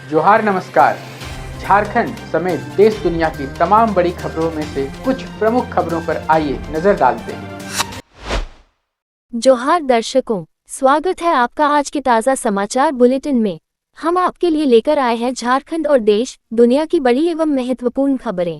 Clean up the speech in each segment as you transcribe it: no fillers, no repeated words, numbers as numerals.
जोहार नमस्कार। झारखंड समेत देश दुनिया की तमाम बड़ी खबरों में से कुछ प्रमुख खबरों पर आइए नजर डालते हैं। जोहार दर्शकों, स्वागत है आपका आज के ताज़ा समाचार बुलेटिन में। हम आपके लिए लेकर आए हैं झारखंड और देश दुनिया की बड़ी एवं महत्वपूर्ण खबरें।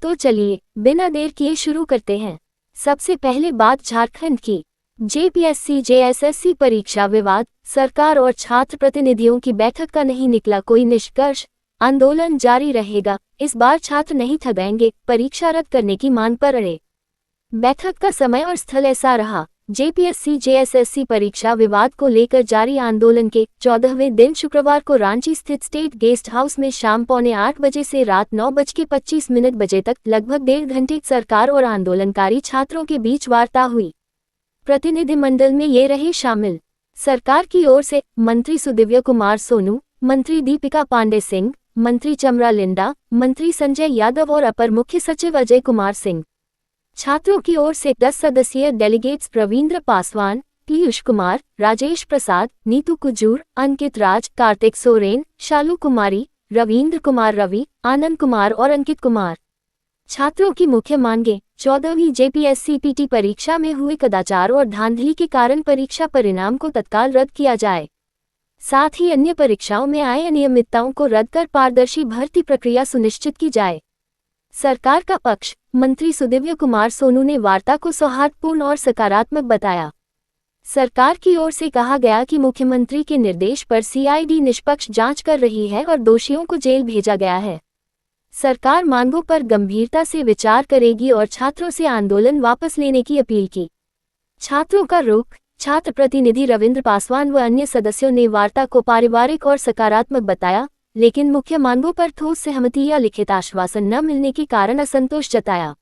तो चलिए बिना देर किए शुरू करते हैं। सबसे पहले बात झारखंड की। जेपीएससी जेएसएससी परीक्षा विवाद, सरकार और छात्र प्रतिनिधियों की बैठक का नहीं निकला कोई निष्कर्ष, आंदोलन जारी रहेगा, इस बार छात्र नहीं ठगेंगे, परीक्षा रद्द करने की मांग पर अड़े। बैठक का समय और स्थल ऐसा रहा। जेपीएससी जेएसएससी परीक्षा विवाद को लेकर जारी आंदोलन के 14वें दिन शुक्रवार को रांची स्थित स्टेट गेस्ट हाउस में शाम 7:45 बजे से रात 9:25 बजे तक लगभग 1.5 घंटे सरकार और आंदोलनकारी छात्रों के बीच वार्ता हुई। प्रतिनिधिमंडल में ये रहे शामिल सरकार की ओर से मंत्री सुदिव्य कुमार सोनू, मंत्री दीपिका पांडे सिंह, मंत्री चमरा लिंडा, मंत्री संजय यादव और अपर मुख्य सचिव अजय कुमार सिंह। छात्रों की ओर से 10 सदस्यीय डेलीगेट्स प्रवींद्र पासवान, पीयूष कुमार, राजेश प्रसाद, नीतू कुजूर, अंकित राज, कार्तिक सोरेन, शालू कुमारी, रविंद्र कुमार रवि, आनंद कुमार और अंकित कुमार। छात्रों की मुख्य मांगें: 14वीं जेपीएससी पीटी परीक्षा में हुए कदाचार और धांधली के कारण परीक्षा परिणाम को तत्काल रद्द किया जाए। साथ ही अन्य परीक्षाओं में आए अनियमितताओं को रद्द कर पारदर्शी भर्ती प्रक्रिया सुनिश्चित की जाए। सरकार का पक्ष: मंत्री सुदिव्य कुमार सोनू ने वार्ता को सौहार्दपूर्ण और सकारात्मक बताया। सरकार की ओर से कहा गया कि मुख्यमंत्री के निर्देश पर सीआईडी निष्पक्ष जांच कर रही है और दोषियों को जेल भेजा गया है। सरकार मांगों पर गंभीरता से विचार करेगी और छात्रों से आंदोलन वापस लेने की अपील की। छात्रों का रुख: छात्र प्रतिनिधि रविंद्र पासवान व अन्य सदस्यों ने वार्ता को पारिवारिक और सकारात्मक बताया, लेकिन मुख्य मांगों पर ठोस सहमति या लिखित आश्वासन न मिलने के कारण असंतोष जताया।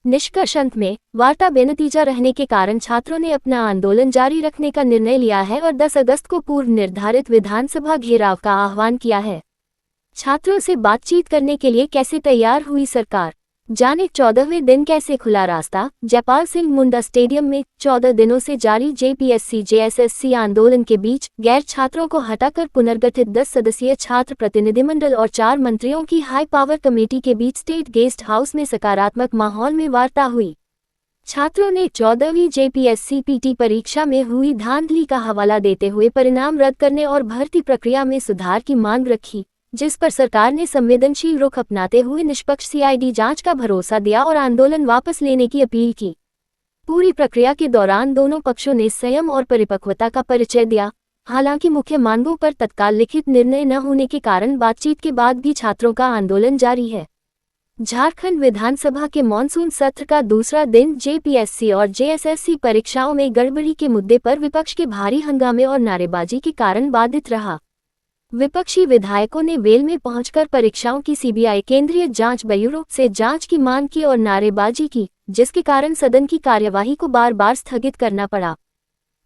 निष्कर्ष: अंत में वार्ता बेनतीजा रहने के कारण छात्रों ने अपना आंदोलन जारी रखने का निर्णय लिया है और 10 अगस्त को पूर्व निर्धारित विधानसभा घेराव का आह्वान किया है। छात्रों से बातचीत करने के लिए कैसे तैयार हुई सरकार, जाने 14वें दिन कैसे खुला रास्ता। जयपाल सिंह मुंडा स्टेडियम में 14 दिनों से जारी जेपीएससी जेएसएससी आंदोलन के बीच गैर छात्रों को हटाकर पुनर्गठित 10 सदस्यीय छात्र प्रतिनिधिमंडल और 4 मंत्रियों की हाई पावर कमेटी के बीच स्टेट गेस्ट हाउस में सकारात्मक माहौल में वार्ता हुई। छात्रों ने 14वीं जेपीएससी पीटी परीक्षा में हुई धांधली का हवाला देते हुए परिणाम रद्द करने और भर्ती प्रक्रिया में सुधार की मांग रखी, जिस पर सरकार ने संवेदनशील रुख अपनाते हुए निष्पक्ष सीआईडी जांच का भरोसा दिया और आंदोलन वापस लेने की अपील की। पूरी प्रक्रिया के दौरान दोनों पक्षों ने संयम और परिपक्वता का परिचय दिया। हालांकि मुख्य मांगों पर तत्काल लिखित निर्णय न होने के कारण बातचीत के बाद भी छात्रों का आंदोलन जारी है। झारखंड विधानसभा के मॉनसून सत्र का दूसरा दिन जेपीएससी और जेएसएससी परीक्षाओं में गड़बड़ी के मुद्दे पर विपक्ष के भारी हंगामे और नारेबाजी के कारण बाधित रहा। विपक्षी विधायकों ने वेल में पहुंचकर परीक्षाओं की सीबीआई केंद्रीय जांच ब्यूरो से जांच की मांग की और नारेबाजी की, जिसके कारण सदन की कार्यवाही को बार बार स्थगित करना पड़ा।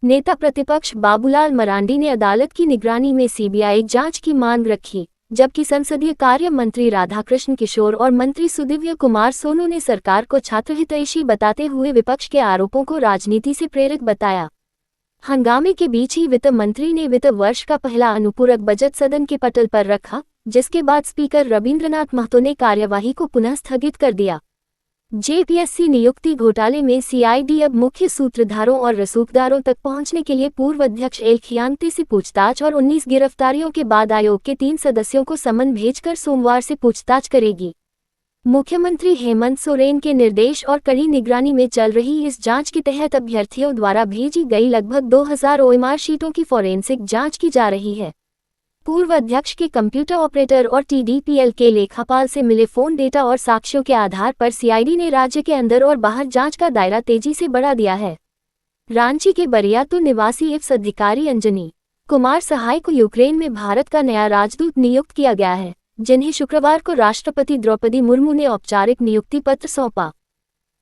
नेता प्रतिपक्ष बाबूलाल मरांडी ने अदालत की निगरानी में सीबीआई जांच की मांग रखी, जबकि संसदीय कार्य मंत्री राधाकृष्ण किशोर और मंत्री सुदिव्य कुमार सोनू ने सरकार को छात्रहितैषी बताते हुए विपक्ष के आरोपों को राजनीति से प्रेरित बताया। हंगामे के बीच ही वित्त मंत्री ने वित्त वर्ष का पहला अनुपूरक बजट सदन के पटल पर रखा, जिसके बाद स्पीकर रविंद्रनाथ महतो ने कार्यवाही को पुनः स्थगित कर दिया। जेपीएससी नियुक्ति घोटाले में सीआईडी अब मुख्य सूत्रधारों और रसूखदारों तक पहुंचने के लिए पूर्व अध्यक्ष एल खियांते से पूछताछ और 19 गिरफ्तारियों के बाद आयोग के 3 सदस्यों को समन भेजकर सोमवार से पूछताछ करेगी। मुख्यमंत्री हेमंत सोरेन के निर्देश और कड़ी निगरानी में चल रही इस जांच के तहत अभ्यर्थियों द्वारा भेजी गई लगभग 2000 ओएमआर शीटों की फॉरेंसिक जांच की जा रही है। पूर्व अध्यक्ष के कंप्यूटर ऑपरेटर और टीडीपीएल के लेखापाल से मिले फोन डेटा और साक्ष्यों के आधार पर सीआईडी ने राज्य के अंदर और बाहर जांच का दायरा तेजी से बढ़ा दिया है। रांची के बरियातू निवासी एफ्स अधिकारी अंजनी कुमार सहाय को यूक्रेन में भारत का नया राजदूत नियुक्त किया गया है, जिन्हें शुक्रवार को राष्ट्रपति द्रौपदी मुर्मू ने औपचारिक नियुक्ति पत्र सौंपा।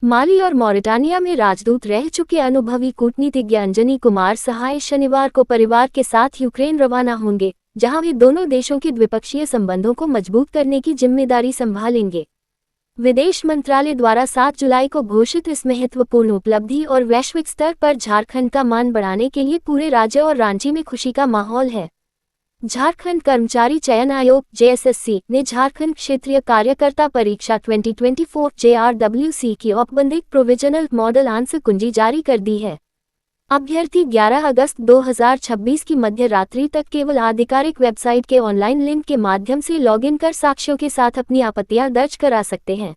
माली और मॉरिटानिया में राजदूत रह चुके अनुभवी कूटनीतिज्ञ अंजनी कुमार सहाय शनिवार को परिवार के साथ यूक्रेन रवाना होंगे, जहां वे दोनों देशों के द्विपक्षीय संबंधों को मजबूत करने की जिम्मेदारी संभालेंगे। विदेश मंत्रालय द्वारा 7 जुलाई को घोषित इस महत्वपूर्ण उपलब्धि और वैश्विक स्तर पर झारखंड का मान बढ़ाने के लिए पूरे राज्य और रांची में खुशी का माहौल है। झारखंड कर्मचारी चयन आयोग जेएसएससी ने झारखंड क्षेत्रीय कार्यकर्ता परीक्षा 2024 जेआरडब्ल्यूसी की औपबंधिक प्रोविजनल मॉडल आंसर कुंजी जारी कर दी है। अभ्यर्थी 11 अगस्त 2026 की मध्य रात्रि तक केवल आधिकारिक वेबसाइट के ऑनलाइन लिंक के माध्यम से लॉगिन कर साक्ष्यों के साथ अपनी आपत्तियां दर्ज करा सकते हैं।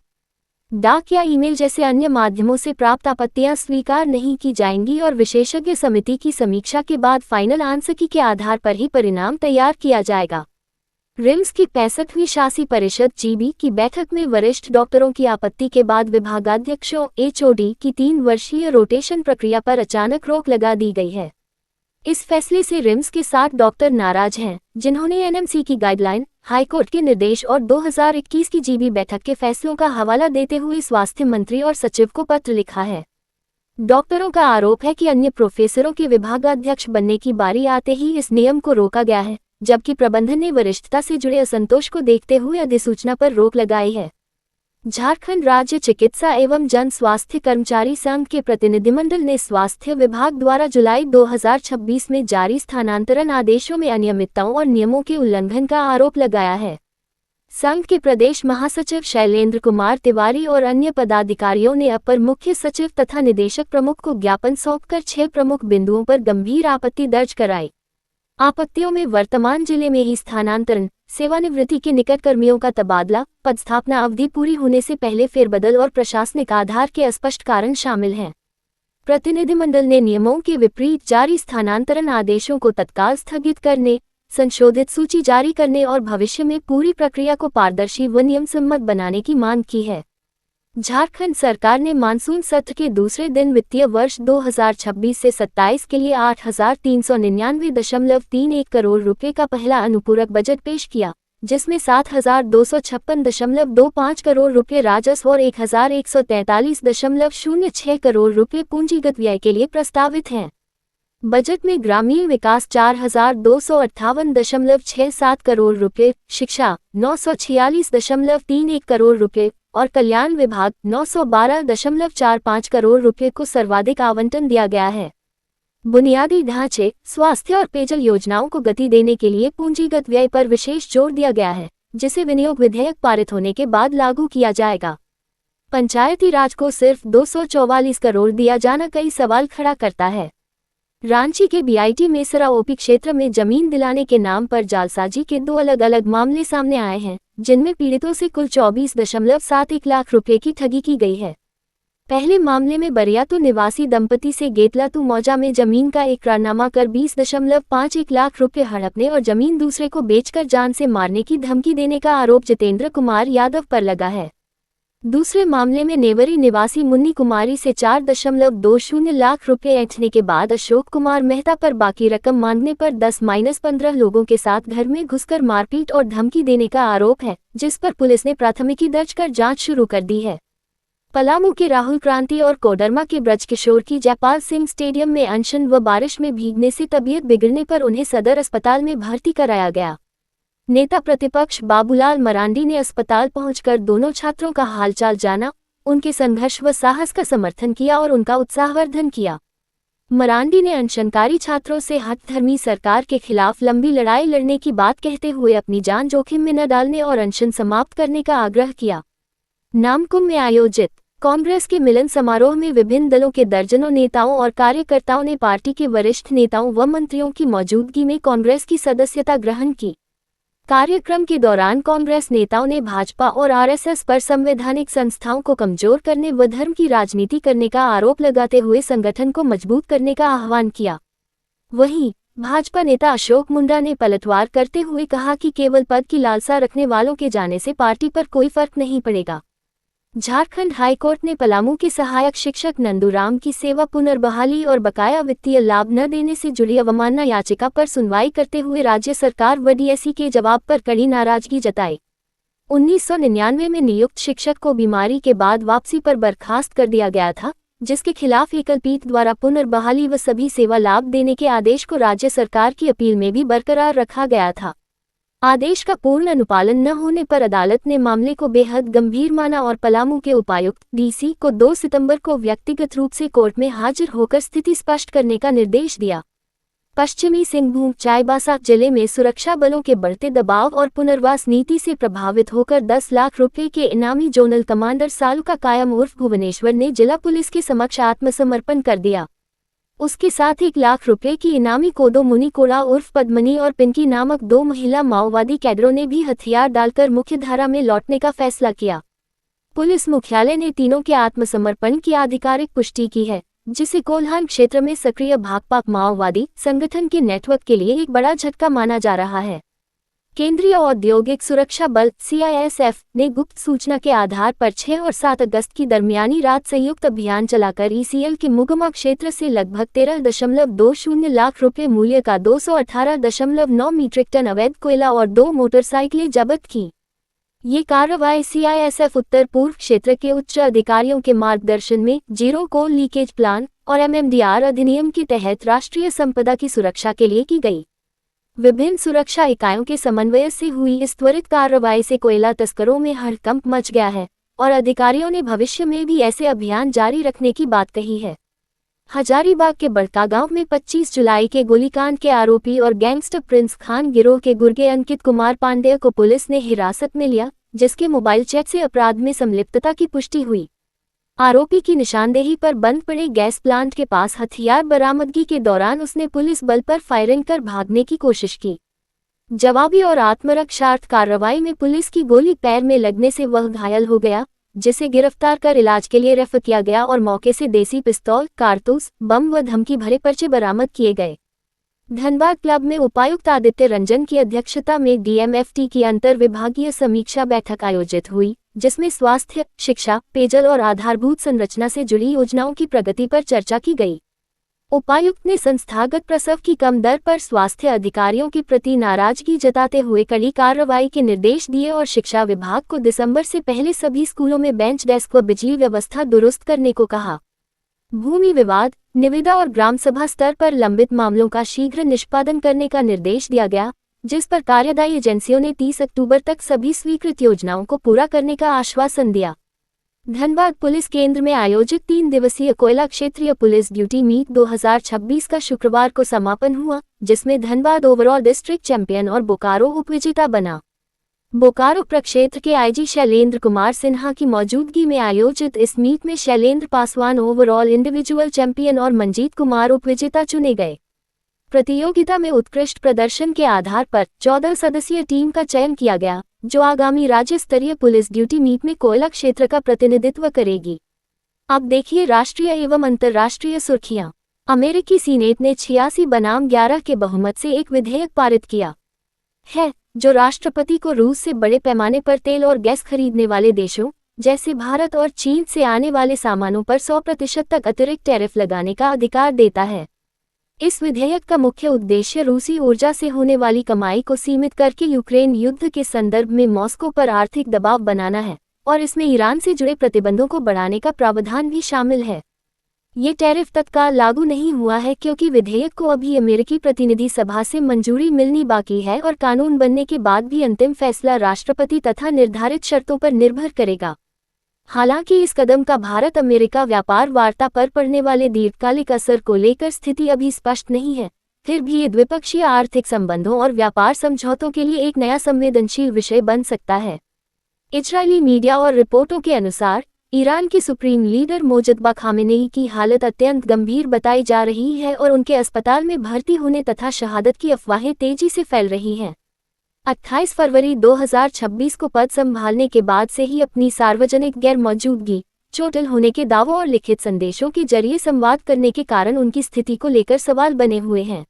डाक या ईमेल जैसे अन्य माध्यमों से प्राप्त आपत्तियां स्वीकार नहीं की जाएंगी और विशेषज्ञ समिति की समीक्षा के बाद फाइनल आंसर की के आधार पर ही परिणाम तैयार किया जाएगा। रिम्स की 65वीं शासी परिषद जीबी की बैठक में वरिष्ठ डॉक्टरों की आपत्ति के बाद विभागाध्यक्षों एचओडी की 3 वर्षीय रोटेशन प्रक्रिया पर अचानक रोक लगा दी गई है। इस फैसले से रिम्स के 60 डॉक्टर नाराज हैं, जिन्होंने एनएमसी की गाइडलाइन, हाईकोर्ट के निर्देश और 2021 की जीबी बैठक के फैसलों का हवाला देते हुए स्वास्थ्य मंत्री और सचिव को पत्र लिखा है। डॉक्टरों का आरोप है कि अन्य प्रोफेसरों के विभागाध्यक्ष बनने की बारी आते ही इस नियम को रोका गया है, जबकि प्रबंधन ने वरिष्ठता से जुड़े असंतोष को देखते हुए अधिसूचना पर रोक लगाई है। झारखंड राज्य चिकित्सा एवं जन स्वास्थ्य कर्मचारी संघ के प्रतिनिधिमंडल ने स्वास्थ्य विभाग द्वारा जुलाई 2026 में जारी स्थानांतरण आदेशों में अनियमितताओं और नियमों के उल्लंघन का आरोप लगाया है। संघ के प्रदेश महासचिव शैलेंद्र कुमार तिवारी और अन्य पदाधिकारियों ने अपर मुख्य सचिव तथा निदेशक प्रमुख को ज्ञापन सौंपकर 6 प्रमुख बिंदुओं पर गंभीर आपत्ति दर्ज कराई। आपत्तियों में वर्तमान जिले में ही स्थानांतरण, सेवानिवृत्ति के निकट कर्मियों का तबादला, पदस्थापना अवधि पूरी होने से पहले फेरबदल और प्रशासनिक आधार के अस्पष्ट कारण शामिल हैं। प्रतिनिधिमंडल ने नियमों के विपरीत जारी स्थानांतरण आदेशों को तत्काल स्थगित करने, संशोधित सूची जारी करने और भविष्य में पूरी प्रक्रिया को पारदर्शी व नियमसम्मत बनाने की मांग की है। झारखंड सरकार ने मानसून सत्र के दूसरे दिन वित्तीय वर्ष 2026 से 27 के लिए 8,399.31 करोड़ रुपए का पहला अनुपूरक बजट पेश किया, जिसमें 7,256.25 करोड़ रुपए राजस्व और 1,143.06 करोड़ रुपए पूंजीगत व्यय के लिए प्रस्तावित हैं। बजट में ग्रामीण विकास 4,258.67 करोड़ रुपए, शिक्षा 946.31 करोड़ रुपए और कल्याण विभाग 912.45 करोड़ रुपए को सर्वाधिक आवंटन दिया गया है। बुनियादी ढांचे, स्वास्थ्य और पेयजल योजनाओं को गति देने के लिए पूंजीगत व्यय पर विशेष जोर दिया गया है, जिसे विनियोग विधेयक पारित होने के बाद लागू किया जाएगा। पंचायती राज को सिर्फ 244 करोड़ दिया जाना कई सवाल खड़ा करता है। रांची के बीआईटी मेसरा ओपी क्षेत्र में जमीन दिलाने के नाम पर जालसाजी के 2 अलग-अलग मामले सामने आए हैं, जिनमें पीड़ितों से कुल 24.71 लाख रुपए की ठगी की गई है। पहले मामले में बरियातू निवासी दंपति से गेतलातू मौजा में जमीन का इकरारनामा कर 20.51 लाख रुपए हड़पने और जमीन दूसरे को बेचकर जान से मारने की धमकी देने का आरोप जितेंद्र कुमार यादव पर लगा है। दूसरे मामले में नेवरी निवासी मुन्नी कुमारी से 4.20 लाख रुपए ऐंठने के बाद अशोक कुमार मेहता पर बाकी रकम मांगने पर 10-15 लोगों के साथ घर में घुसकर मारपीट और धमकी देने का आरोप है, जिस पर पुलिस ने प्राथमिकी दर्ज कर जांच शुरू कर दी है। पलामू के राहुल क्रांति और कोडरमा के ब्रजकिशोर की जयपाल सिंह स्टेडियम में अनशन व बारिश में भीगने से तबीयत बिगड़ने पर उन्हें सदर अस्पताल में भर्ती कराया गया। नेता प्रतिपक्ष बाबूलाल मरांडी ने अस्पताल पहुंचकर दोनों छात्रों का हालचाल जाना, उनके संघर्ष व साहस का समर्थन किया और उनका उत्साहवर्धन किया। मरांडी ने अनशनकारी छात्रों से हठधर्मी सरकार के खिलाफ लंबी लड़ाई लड़ने की बात कहते हुए अपनी जान जोखिम में न डालने और अनशन समाप्त करने का आग्रह किया। नामकुम में आयोजित कांग्रेस के मिलन समारोह में विभिन्न दलों के दर्जनों नेताओं और कार्यकर्ताओं ने पार्टी के वरिष्ठ नेताओं व मंत्रियों की मौजूदगी में कांग्रेस की सदस्यता ग्रहण की। कार्यक्रम के दौरान कांग्रेस नेताओं ने भाजपा और आरएसएस पर संवैधानिक संस्थाओं को कमजोर करने व धर्म की राजनीति करने का आरोप लगाते हुए संगठन को मजबूत करने का आह्वान किया। वहीं भाजपा नेता अशोक मुंडा ने पलटवार करते हुए कहा कि केवल पद की लालसा रखने वालों के जाने से पार्टी पर कोई फर्क नहीं पड़ेगा। झारखंड हाईकोर्ट ने पलामू के सहायक शिक्षक नंदूराम की सेवा पुनर्बहाली और बकाया वित्तीय लाभ न देने से जुड़ी अवमानना याचिका पर सुनवाई करते हुए राज्य सरकार व डीएसई के जवाब पर कड़ी नाराजगी जताई। 1999 में नियुक्त शिक्षक को बीमारी के बाद वापसी पर बर्खास्त कर दिया गया था, जिसके खिलाफ एकल पीठ द्वारा पुनर्बहाली व सभी सेवा लाभ देने के आदेश को राज्य सरकार की अपील में भी बरकरार रखा गया था। आदेश का पूर्ण अनुपालन न होने पर अदालत ने मामले को बेहद गंभीर माना और पलामू के उपायुक्त डीसी को 2 सितंबर को व्यक्तिगत रूप से कोर्ट में हाजिर होकर स्थिति स्पष्ट करने का निर्देश दिया। पश्चिमी सिंहभूम चाईबासा जिले में सुरक्षा बलों के बढ़ते दबाव और पुनर्वास नीति से प्रभावित होकर 10 लाख रुपए के इनामी जोनल कमांडर सालुका कायम उर्फ भुवनेश्वर ने जिला पुलिस के समक्ष आत्मसमर्पण कर दिया। उसके साथ 1 लाख रुपए की इनामी कोदो मुनिकोड़ा उर्फ पद्मनी और पिंकी नामक 2 महिला माओवादी कैडरों ने भी हथियार डालकर मुख्यधारा में लौटने का फैसला किया। पुलिस मुख्यालय ने तीनों के आत्मसमर्पण की आधिकारिक पुष्टि की है, जिसे कोल्हान क्षेत्र में सक्रिय भाकपा माओवादी संगठन के नेटवर्क के लिए एक बड़ा झटका माना जा रहा है। केंद्रीय औद्योगिक सुरक्षा बल CISF ने गुप्त सूचना के आधार पर 6 और 7 अगस्त की दरमियानी रात संयुक्त अभियान चलाकर ECL के मुगमा क्षेत्र से लगभग 13.20 लाख रुपए मूल्य का 218.9 मीट्रिक टन अवैध कोयला और 2 मोटरसाइकिलें जब्त की। ये कार्रवाई CISF उत्तर पूर्व क्षेत्र के उच्च अधिकारियों के मार्गदर्शन में जीरो कोल लीकेज प्लान और MMDR अधिनियम के तहत राष्ट्रीय संपदा की सुरक्षा के लिए की गई। विभिन्न सुरक्षा इकाइयों के समन्वय से हुई इस त्वरित कार्रवाई से कोयला तस्करों में हड़कंप मच गया है और अधिकारियों ने भविष्य में भी ऐसे अभियान जारी रखने की बात कही है। हजारीबाग के बड़कागांव में 25 जुलाई के गोलीकांड के आरोपी और गैंगस्टर प्रिंस खान गिरोह के गुर्गे अंकित कुमार पांडेय को पुलिस ने हिरासत में लिया, जिसके मोबाइल चैट से अपराध में संलिप्तता की पुष्टि हुई। आरोपी की निशानदेही पर बंद पड़े गैस प्लांट के पास हथियार बरामदगी के दौरान उसने पुलिस बल पर फायरिंग कर भागने की कोशिश की। जवाबी और आत्मरक्षार्थ कार्रवाई में पुलिस की गोली पैर में लगने से वह घायल हो गया, जिसे गिरफ्तार कर इलाज के लिए रेफर किया गया और मौके से देसी पिस्तौल, कारतूस, बम व धमकी भरे पर्चे बरामद किए गए। धनबाद क्लब में उपायुक्त आदित्य रंजन की अध्यक्षता में DMFT की अंतर विभागीय समीक्षा बैठक आयोजित हुई, जिसमें स्वास्थ्य, शिक्षा, पेयजल और आधारभूत संरचना से जुड़ी योजनाओं की प्रगति पर चर्चा की गई। उपायुक्त ने संस्थागत प्रसव की कम दर पर स्वास्थ्य अधिकारियों के प्रति नाराजगी जताते हुए कड़ी कार्रवाई के निर्देश दिए और शिक्षा विभाग को दिसंबर से पहले सभी स्कूलों में बेंच डेस्क व बिजली व्यवस्था दुरुस्त करने को कहा। भूमि विवाद, निविदा और ग्राम सभा स्तर पर लंबित मामलों का शीघ्र निष्पादन करने का निर्देश दिया गया, जिस पर कार्यदायी एजेंसियों ने 30 अक्टूबर तक सभी स्वीकृत योजनाओं को पूरा करने का आश्वासन दिया। धनबाद पुलिस केंद्र में आयोजित 3 दिवसीय कोयला क्षेत्रीय पुलिस ड्यूटी मीट 2026 का शुक्रवार को समापन हुआ, जिसमें धनबाद ओवरऑल डिस्ट्रिक्ट चैंपियन और बोकारो उपविजेता बना। बोकारो प्रक्षेत्र के IG शैलेंद्र कुमार सिन्हा की मौजूदगी में आयोजित इस मीट में Shailendra Paswan overall individual champion और मंजीत कुमार उपविजेता चुने गए। प्रतियोगिता में उत्कृष्ट प्रदर्शन के आधार पर 14 सदस्यीय टीम का चयन किया गया, जो आगामी राज्य स्तरीय पुलिस ड्यूटी मीट में कोयला क्षेत्र का प्रतिनिधित्व करेगी। अब देखिए राष्ट्रीय एवं अंतर्राष्ट्रीय सुर्खियां। अमेरिकी सीनेट ने 86 बनाम 11 के बहुमत से एक विधेयक पारित किया है, जो राष्ट्रपति को रूस से बड़े पैमाने पर तेल और गैस खरीदने वाले देशों जैसे भारत और चीन से आने वाले सामानों पर 100% तक अतिरिक्त टैरिफ लगाने का अधिकार देता है। इस विधेयक का मुख्य उद्देश्य रूसी ऊर्जा से होने वाली कमाई को सीमित करके यूक्रेन युद्ध के संदर्भ में मॉस्को पर आर्थिक दबाव बनाना है और इसमें ईरान से जुड़े प्रतिबंधों को बढ़ाने का प्रावधान भी शामिल है। ये टैरिफ तत्काल लागू नहीं हुआ है क्योंकि विधेयक को अभी अमेरिकी प्रतिनिधि सभा से मंजूरी मिलनी बाकी है और कानून बनने के बाद भी अंतिम फैसला राष्ट्रपति तथा निर्धारित शर्तों पर निर्भर करेगा। हालांकि इस कदम का भारत अमेरिका व्यापार वार्ता पर पड़ने वाले दीर्घकालिक असर को लेकर स्थिति अभी स्पष्ट नहीं है, फिर भी ये द्विपक्षीय आर्थिक संबंधों और व्यापार समझौतों के लिए एक नया संवेदनशील विषय बन सकता है। इजरायली मीडिया और रिपोर्टों के अनुसार ईरान के सुप्रीम लीडर मोजद्बा खामेनेई की हालत अत्यंत गंभीर बताई जा रही है और उनके अस्पताल में भर्ती होने तथा शहादत की अफवाहें तेजी से फैल रही हैं। 28 फरवरी 2026 को पद संभालने के बाद से ही अपनी सार्वजनिक गैर मौजूदगी, चोटिल होने के दावों और लिखित संदेशों के जरिए संवाद करने के कारण उनकी स्थिति को लेकर सवाल बने हुए हैं।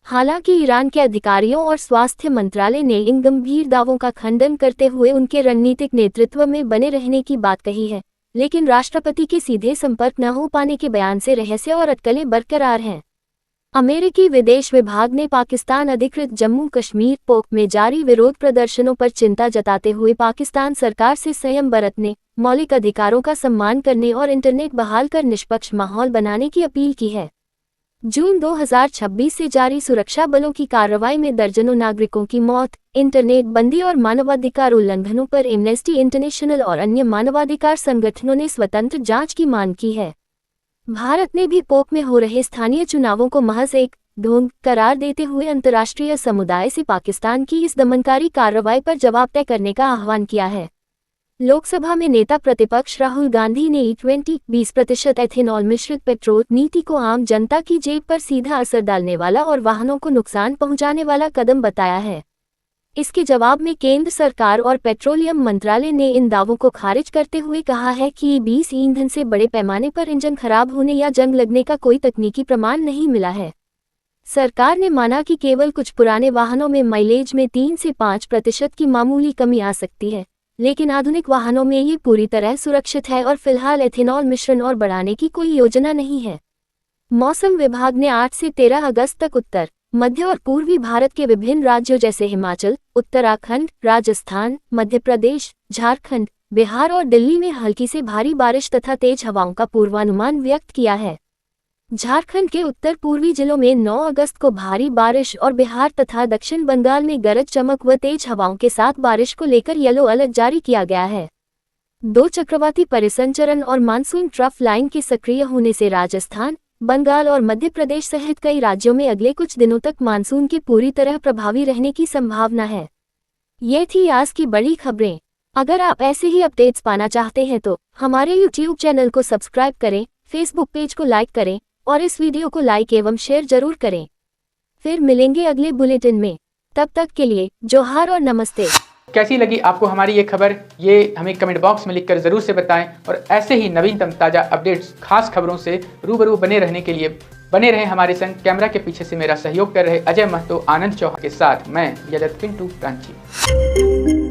हालांकि ईरान के अधिकारियों और स्वास्थ्य मंत्रालय ने इन गंभीर दावों का खंडन करते हुए उनके रणनीतिक नेतृत्व में बने रहने की बात कही है, लेकिन राष्ट्रपति के सीधे संपर्क न हो पाने के बयान से रहस्य और अटकलें बरकरार हैं। अमेरिकी विदेश विभाग ने पाकिस्तान अधिकृत जम्मू कश्मीर पोक में जारी विरोध प्रदर्शनों पर चिंता जताते हुए पाकिस्तान सरकार से संयम बरतने, मौलिक अधिकारों का सम्मान करने और इंटरनेट बहाल कर निष्पक्ष माहौल बनाने की अपील की है। जून 2026 से जारी सुरक्षा बलों की कार्रवाई में दर्जनों नागरिकों की मौत, इंटरनेट बंदी और मानवाधिकार उल्लंघनों पर एमनेस्टी इंटरनेशनल और अन्य मानवाधिकार संगठनों ने स्वतंत्र जांच की मांग की है। भारत ने भी पोक में हो रहे स्थानीय चुनावों को महज एक ढोंग करार देते हुए अंतर्राष्ट्रीय समुदाय से पाकिस्तान की इस दमनकारी कार्रवाई पर जवाब तय करने का आह्वान किया है। लोकसभा में नेता प्रतिपक्ष राहुल गांधी ने E20 20% एथेनॉल मिश्रित पेट्रोल नीति को आम जनता की जेब पर सीधा असर डालने वाला और वाहनों को नुकसान पहुंचाने वाला कदम बताया है। इसके जवाब में केंद्र सरकार और पेट्रोलियम मंत्रालय ने इन दावों को खारिज करते हुए कहा है कि E20 ईंधन से बड़े पैमाने पर इंजन खराब होने या जंग लगने का कोई तकनीकी प्रमाण नहीं मिला है। सरकार ने माना कि केवल कुछ पुराने वाहनों में माइलेज में 3 से 5% की मामूली कमी आ सकती है, लेकिन आधुनिक वाहनों में ये पूरी तरह सुरक्षित है और फिलहाल एथेनॉल मिश्रण और बढ़ाने की कोई योजना नहीं है। मौसम विभाग ने 8 से 13 अगस्त तक उत्तर, मध्य और पूर्वी भारत के विभिन्न राज्यों जैसे हिमाचल, उत्तराखंड, राजस्थान, मध्य प्रदेश, झारखंड, बिहार और दिल्ली में हल्की से भारी बारिश तथा तेज हवाओं का पूर्वानुमान व्यक्त किया है। झारखंड के उत्तर पूर्वी जिलों में 9 अगस्त को भारी बारिश और बिहार तथा दक्षिण बंगाल में गरज चमक व तेज हवाओं के साथ बारिश को लेकर येलो अलर्ट जारी किया गया है। 2 चक्रवाती परिसंचरण और मानसून ट्रफ लाइन के सक्रिय होने से राजस्थान, बंगाल और मध्य प्रदेश सहित कई राज्यों में अगले कुछ दिनों तक मानसून के पूरी तरह प्रभावी रहने की संभावना है। ये थी आज की बड़ी खबरें। अगर आप ऐसे ही अपडेट्स पाना चाहते हैं तो हमारे YouTube चैनल को सब्सक्राइब करें, Facebook पेज को लाइक करें और इस वीडियो को लाइक एवं शेयर जरूर करें। फिर मिलेंगे अगले बुलेटिन में। तब तक के लिए जोहार और नमस्ते। कैसी लगी आपको हमारी ये खबर, ये हमें कमेंट बॉक्स में लिखकर ज़रूर से बताएं और ऐसे ही नवीनतम ताज़ा अपडेट्स, खास खबरों से रूबरू बने रहने के लिए बने रहें हमारे संग। कैमरा के पीछे से मेरा सहयोग कर रहे अजय महतो, आनंद चौहान के साथ मैं यदत पिंटू रांची।